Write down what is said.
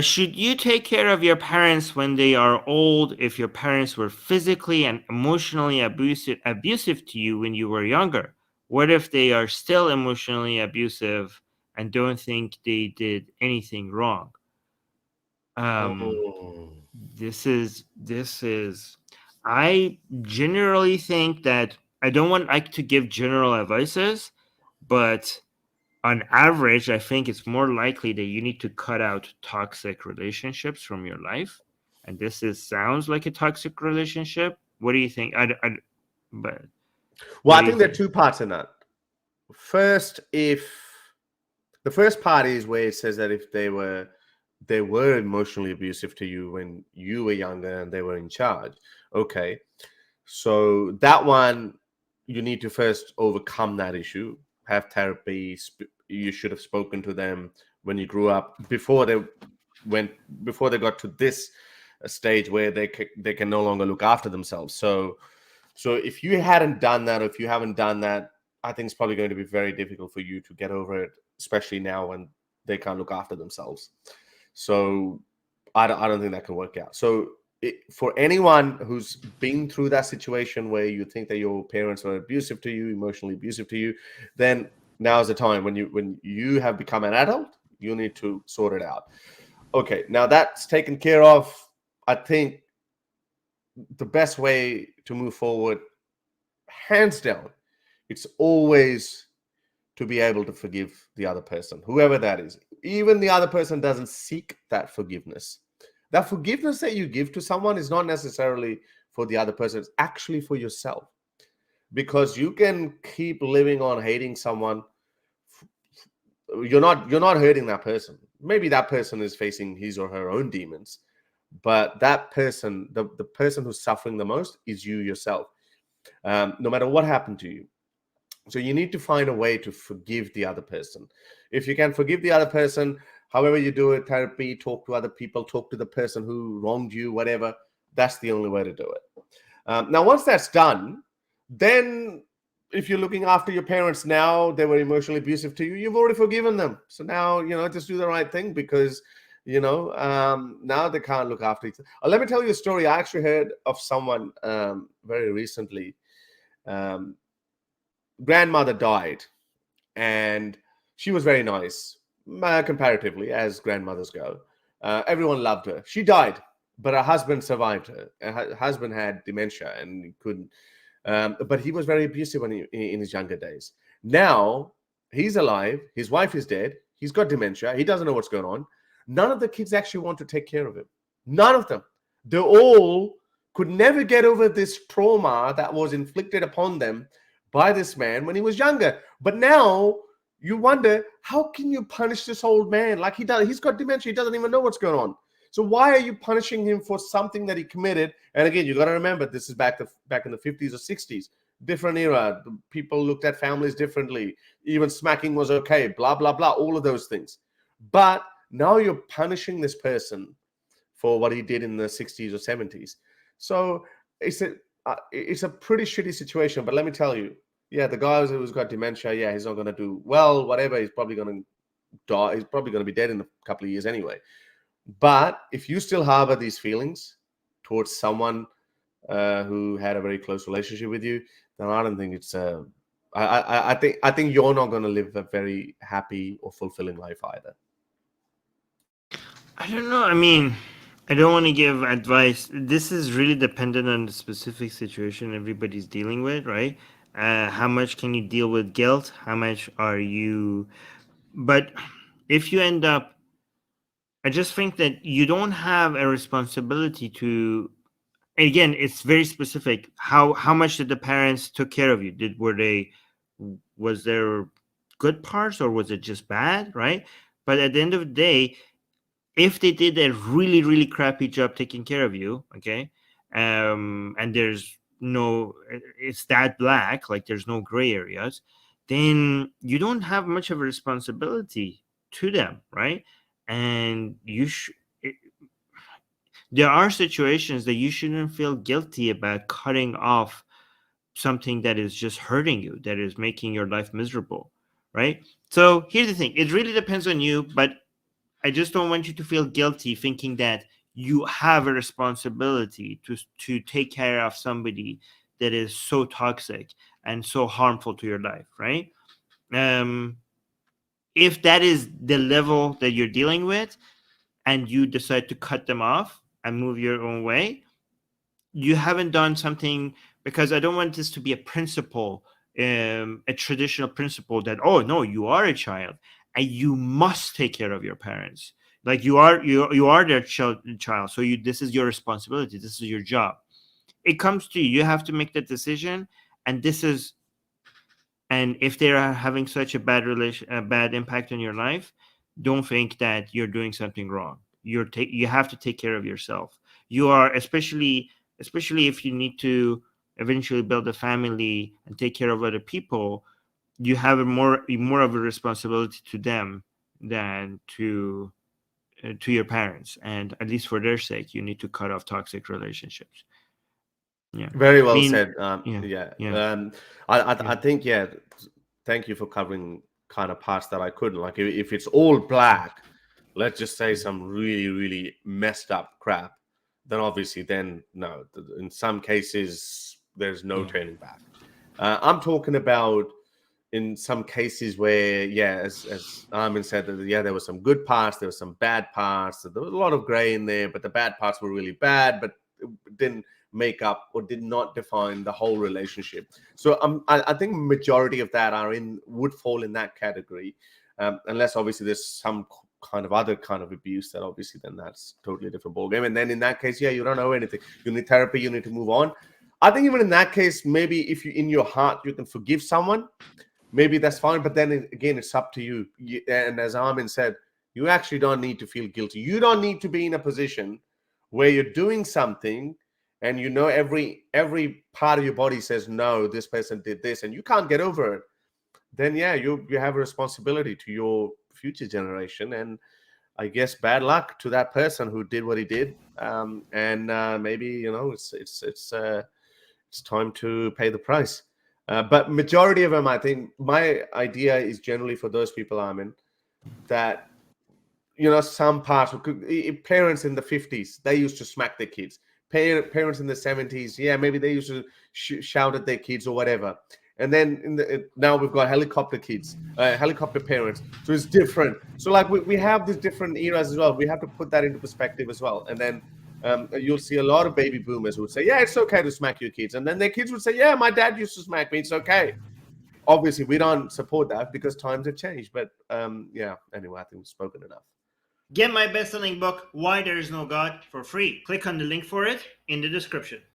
Should you take care of your parents when they are old if your parents were physically and emotionally abusive to you when you were younger? What if they are still emotionally abusive and don't think they did anything wrong? Um, Oh. this is I generally think that I don't want like to give general advices, but on average, I think it's more likely that you need to cut out toxic relationships from your life. And this is sounds like a toxic relationship. What do you think? But Well, what I do you think there are think? two parts in that. First, if the first part is where it says that if they were emotionally abusive to you when you were younger and they were in charge. Okay. So that one, you need to first overcome that issue, have therapy. You should have spoken to them when you grew up went before they got to this stage where they can no longer look after themselves. So if you hadn't done that, or if you haven't done that, I think it's probably going to be very difficult for you to get over it, especially now when they can't look after themselves. So I don't think that can work out. So for anyone who's been through that situation where you think that your parents are abusive to you, emotionally abusive to you, then now's the time when you have become an adult, you need to sort it out. Okay, now that's taken care of. I think the best way to move forward, hands down, it's always to be able to forgive the other person, whoever that is. Even the other person doesn't seek that forgiveness. That forgiveness that you give to someone is not necessarily for the other person, it's actually for yourself. Because you can keep living on hating someone. You're not hurting that person. Maybe that person is facing his or her own demons, but that person, the person who's suffering the most is you yourself. No matter what happened to you. So you need to find a way to forgive the other person. If you can forgive the other person, however you do it, therapy, talk to other people, talk to the person who wronged you, whatever, that's the only way to do it. Now, once that's done, then if you're looking after your parents now, they were emotionally abusive to you, you've already forgiven them. So now, just do the right thing because, now they can't look after each other. Let me tell you a story. I actually heard of someone very recently. Um, Grandmother died, and she was very nice, comparatively, as grandmothers go. Everyone loved her. She died, but her husband survived her. Her husband had dementia and he couldn't. But he was very abusive in his younger days. Now he's alive. His wife is dead. He's got dementia. He doesn't know what's going on. None of the kids actually want to take care of him. None of them. They all could never get over this trauma that was inflicted upon them by this man when he was younger. But now you wonder, how can you punish this old man? Like he's got dementia. He doesn't even know what's going on. So why are you punishing him for something that he committed? And again, you got to remember, this is back in the 50s or 60s. Different era. People looked at families differently. Even smacking was okay. Blah, blah, blah. All of those things. But now you're punishing this person for what he did in the 60s or 70s. So it's a pretty shitty situation. But let me tell you, yeah, the guy who's got dementia, yeah, he's not going to do well, whatever. He's probably going to die. He's probably going to be dead in a couple of years anyway. But if you still harbor these feelings towards someone who had a very close relationship with you, then I don't think it's. I think you're not going to live a very happy or fulfilling life either. I don't know. I mean, I don't want to give advice. This is really dependent on the specific situation everybody's dealing with, right? How much can you deal with guilt? How much are you? But if you end up, I just think that you don't have a responsibility to. Again, it's very specific. How much did the parents took care of you? Was there good parts or was it just bad, right? But at the end of the day, if they did a really really crappy job taking care of you, okay, and there's no, it's that black, like there's no gray areas, then you don't have much of a responsibility to them, right? And there are situations that you shouldn't feel guilty about cutting off something that is just hurting you, that is making your life miserable, right? So here's the thing, it really depends on you, but I just don't want you to feel guilty thinking that you have a responsibility to take care of somebody that is so toxic and so harmful to your life, right? If that is the level that you're dealing with and you decide to cut them off and move your own way, you haven't done something, because I don't want this to be a principle, a traditional principle that, oh no, you are a child and you must take care of your parents. Like you are their child. So this is your responsibility. This is your job. It comes to you. You have to make that decision. And if they are having such a bad impact on your life, don't think that you're doing something wrong. You have to take care of yourself. You are, especially if you need to eventually build a family and take care of other people, you have more of a responsibility to them than to your parents. And at least for their sake, you need to cut off toxic relationships. Yeah. Very I well mean, said. yeah, Yeah. yeah, I yeah. think, yeah. Thank you for covering kind of parts that I couldn't. Like, if it's all black, let's just say some really, really messed up crap, then obviously, then no. In some cases, there's no Yeah. turning back. I'm talking about in some cases where, yeah, as Armin said, that yeah, there were some good parts, there were some bad parts, there was a lot of gray in there, but the bad parts were really bad, but it didn't make up or did not define the whole relationship. So I think majority of that would fall in that category, unless obviously there's some kind of other kind of abuse that obviously then that's totally different ballgame. And then in that case, yeah, you don't know anything. You need therapy. You need to move on. I think even in that case, maybe if you in your heart you can forgive someone, maybe that's fine. But then again, it's up to you. And as Armin said, you actually don't need to feel guilty. You don't need to be in a position where you're doing something and you know every part of your body says, no, this person did this, and you can't get over it. Then yeah, you have a responsibility to your future generation. And I guess bad luck to that person who did what he did. And maybe, it's time to pay the price. But majority of them, I think, my idea is generally for those people, Armin, that some parts, parents in the 50s, they used to smack their kids. Parents in the 70s, yeah, maybe they used to shout at their kids or whatever. And then now we've got helicopter kids, helicopter parents. So it's different. So like we have these different eras as well. We have to put that into perspective as well. And then you'll see a lot of baby boomers who would say, yeah, it's okay to smack your kids. And then their kids would say, yeah, my dad used to smack me. It's okay. Obviously, we don't support that because times have changed. But yeah, anyway, I think we've spoken enough. Get my best-selling book, Why There Is No God, for free. Click on the link for it in the description.